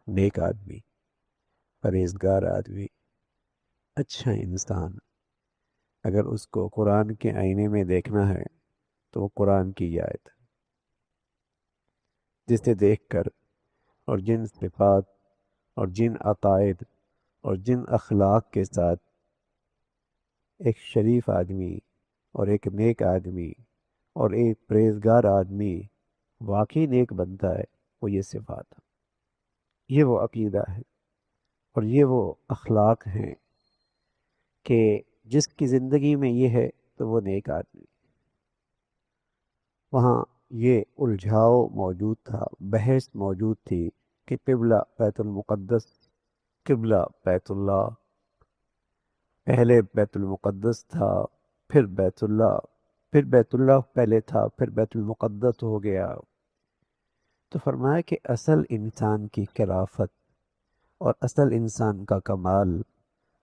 نیک آدمی، پرہیزگار آدمی، اچھا انسان، اگر اس کو قرآن کے آئینے میں دیکھنا ہے تو وہ قرآن کی یہ آیت ہے، جسے دیکھ کر اور جن صفات اور جن عقائد اور جن اخلاق کے ساتھ ایک شریف آدمی اور ایک نیک آدمی اور ایک پرہیزگار آدمی واقعی نیک بنتا ہے، وہ یہ صفات، یہ وہ عقیدہ ہے اور یہ وہ اخلاق ہیں کہ جس کی زندگی میں یہ ہے تو وہ نیک آدمی۔ وہاں یہ الجھاؤ موجود تھا، بحث موجود تھی کہ قبلہ بیت المقدس، قبلہ بیت اللہ، پہلے بیت المقدس تھا، پھر بیت اللہ، پھر بیت اللہ پہلے تھا، پھر بیت المقدس ہو گیا۔ تو فرمایا کہ اصل انسان کی کرافت اور اصل انسان کا کمال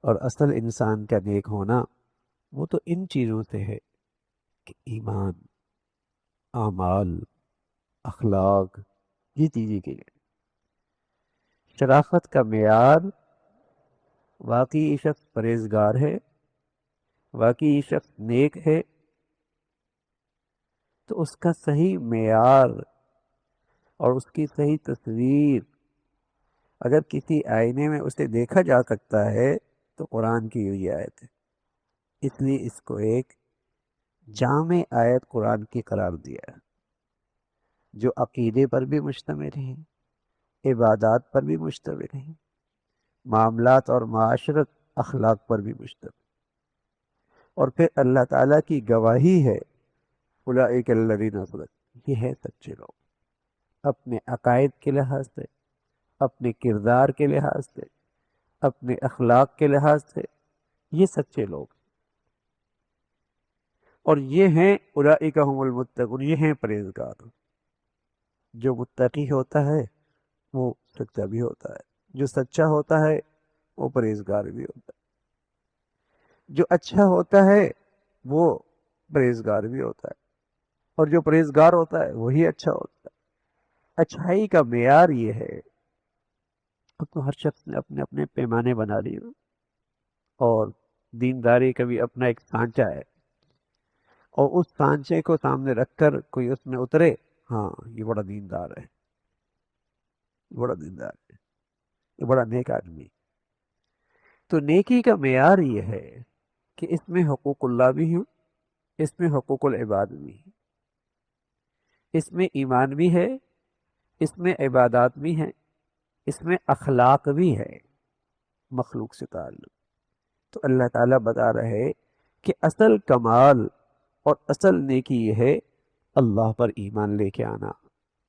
اور اصل انسان کا نیک ہونا وہ تو ان چیزوں سے ہے کہ ایمان، اعمال، اخلاق، یہ چیزیں کی ہے۔ شرافت کا معیار واقعی شخص پرہیزگار ہے، واقعی شخص نیک ہے، تو اس کا صحیح معیار اور اس کی صحیح تصویر اگر کسی آئینے میں اسے دیکھا جا سکتا ہے تو قرآن کی ہوئی آیت ہے، اس لیے اس کو ایک جامع آیت قرآن کی قرار دیا ہے، جو عقیدے پر بھی مشتمل ہیں، عبادات پر بھی مشتمل ہیں، معاملات اور معاشرت اخلاق پر بھی مشتمل، اور پھر اللہ تعالیٰ کی گواہی ہے اولئک الذین صدقوا، یہ ہے سچے لوگ، اپنے عقائد کے لحاظ سے، اپنے کردار کے لحاظ سے، اپنے اخلاق کے لحاظ سے، یہ سچے لوگ، اور یہ ہیں اولئک هم المتقون، یہ ہیں پرہیزگار۔ جو متقی ہوتا ہے وہ سچا بھی ہوتا ہے، جو سچا ہوتا ہے وہ پرہیزگار بھی ہوتا ہے، جو اچھا ہوتا ہے وہ پرہیزگار بھی ہوتا ہے، اور جو پرہیزگار ہوتا ہے وہی اچھا ہوتا ہے۔ اچھائی کا معیار یہ ہے، اب تو ہر شخص نے اپنے اپنے پیمانے بنا لیے، اور دینداری کا بھی اپنا ایک سانچہ ہے، اور اس سانچے کو سامنے رکھ کر کوئی اس میں اترے، ہاں یہ بڑا دیندار ہے، یہ بڑا دیندار ہے، یہ بڑا نیک آدمی۔ تو نیکی کا معیار یہ ہے کہ اس میں حقوق اللہ بھی ہیں، اس میں حقوق العباد بھی ہیں، اس میں ایمان بھی ہے، اس میں عبادات بھی ہیں، اس میں اخلاق بھی ہے، مخلوق سے تعلق۔ تو اللہ تعالیٰ بتا رہے کہ اصل کمال اور اصل نیکی یہ ہے اللہ پر ایمان لے کے آنا،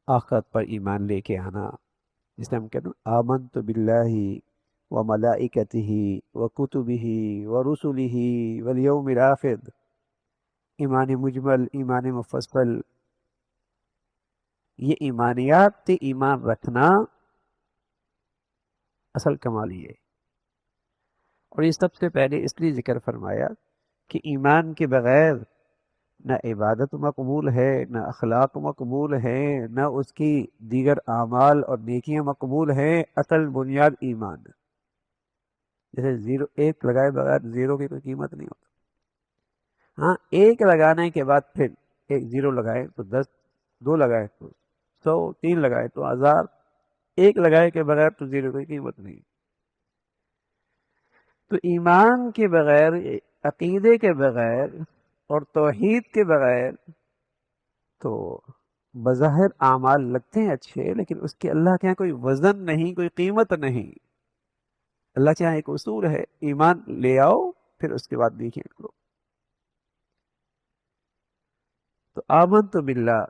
آخرت پر ایمان لے کے آنا، جسے ہم کہتے ہیں آمنت باللہ و ملائکتہ و کتبہ و رسلہ والیوم الآخر، ایمان مجمل، ایمان مفصل، یہ ایمانیات تے ایمان رکھنا اصل کمال یہ ہے۔ اور یہ سب سے پہلے اس لیے ذکر فرمایا کہ ایمان کے بغیر نہ عبادت مقبول ہے، نہ اخلاق مقبول ہیں، نہ اس کی دیگر اعمال اور نیکیاں مقبول ہیں، اصل بنیاد ایمان ہے۔ جیسے زیرو، ایک لگائے بغیر زیرو کی کوئی قیمت نہیں ہوتی، ہاں ایک لگانے کے بعد پھر ایک زیرو لگائے تو 10، دو لگائے تو 100، تین لگائے تو 1000، ایک لگائے کے بغیر تو زیرو کی قیمت نہیں۔ تو ایمان کے بغیر، عقیدے کے بغیر اور توحید کے بغیر تو بظاہر اعمال لگتے ہیں اچھے، لیکن اس کے اللہ کے یہاں کوئی وزن نہیں، کوئی قیمت نہیں۔ اللہ کے یہاں ایک اصول ہے، ایمان لے آؤ پھر اس کے بعد دیکھیں کرو۔ تو آمن تو باللہ،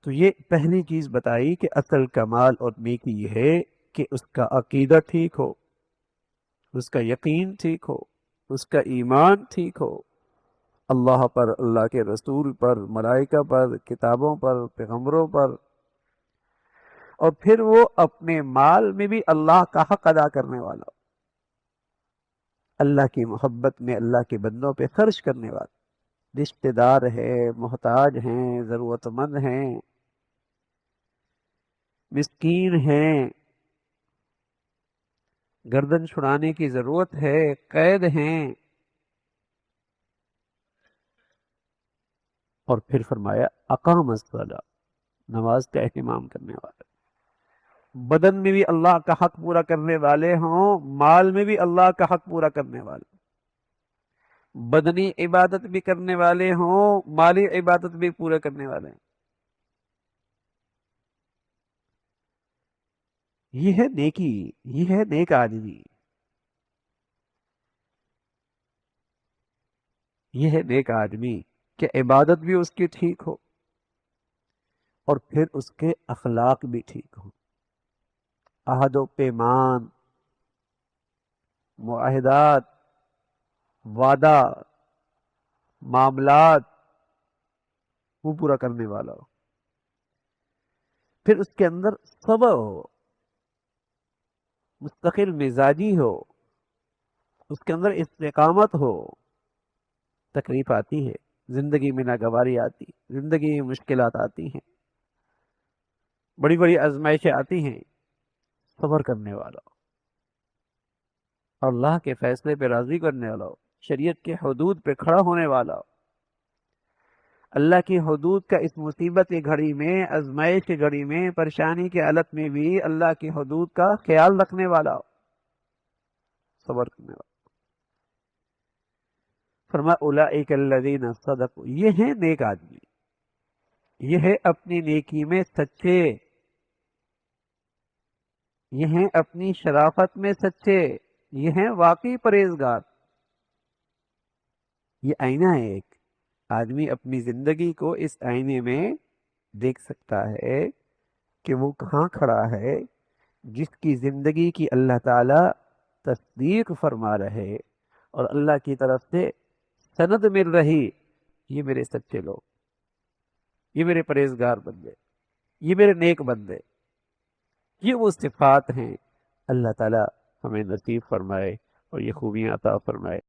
تو یہ پہلی چیز بتائی کہ اصل کمال اور نیکی یہ ہے کہ اس کا عقیدہ ٹھیک ہو، اس کا یقین ٹھیک ہو، اس کا ایمان ٹھیک ہو، اللہ پر، اللہ کے رسول پر، ملائکہ پر، کتابوں پر، پیغمبروں پر، اور پھر وہ اپنے مال میں بھی اللہ کا حق ادا کرنے والا، اللہ کی محبت میں اللہ کے بندوں پہ خرچ کرنے والا، رشتہ دار ہے، محتاج ہیں، ضرورت مند ہیں، مسکین ہیں، گردن چھڑانے کی ضرورت ہے، قید ہیں۔ اور پھر فرمایا اقام الصلاۃ، نماز کا اہتمام کرنے والا، بدن میں بھی اللہ کا حق پورا کرنے والے ہوں، مال میں بھی اللہ کا حق پورا کرنے والے، بدنی عبادت بھی کرنے والے ہوں، مالی عبادت بھی پورا کرنے والے ہیں۔ یہ ہے نیکی، یہ ہے نیک آدمی، یہ ہے نیک آدمی کہ عبادت بھی اس کی ٹھیک ہو اور پھر اس کے اخلاق بھی ٹھیک ہو، عہد و پیمان، معاہدات، وعدہ، معاملات وہ پورا کرنے والا ہو، پھر اس کے اندر صبر ہو، مستقل مزاجی ہو، اس کے اندر استقامت ہو۔ تکلیف آتی ہے زندگی میں، ناگواری آتی، زندگی میں مشکلات آتی ہیں، بڑی بڑی آزمائشیں آتی ہیں، صبر کرنے والا ہو، اور اللہ کے فیصلے پہ راضی کرنے والا ہو، شریعت کے حدود پہ کھڑا ہونے والا ہو، اللہ کی حدود کا اس مصیبت کی گھڑی میں، آزمائش کی گھڑی میں، پریشانی کے حالت میں بھی اللہ کی حدود کا خیال رکھنے والا ہو، صبر کرنے والا۔ فرمایا اولئک الذین صدقوا، یہ ہیں نیک آدمی، یہ ہے اپنی نیکی میں سچے، یہ ہیں اپنی شرافت میں سچے، یہ ہیں واقعی پرہیزگار۔ یہ آئینہ ہے ایک، آدمی اپنی زندگی کو اس آئینے میں دیکھ سکتا ہے کہ وہ کہاں کھڑا ہے، جس کی زندگی کی اللہ تعالی تصدیق فرما رہے اور اللہ کی طرف سے سند مل رہی، یہ میرے سچے لوگ، یہ میرے پرہیزگار بندے، یہ میرے نیک بندے، یہ وہ صفات ہیں۔ اللہ تعالی ہمیں نصیب فرمائے اور یہ خوبیاں عطا فرمائے۔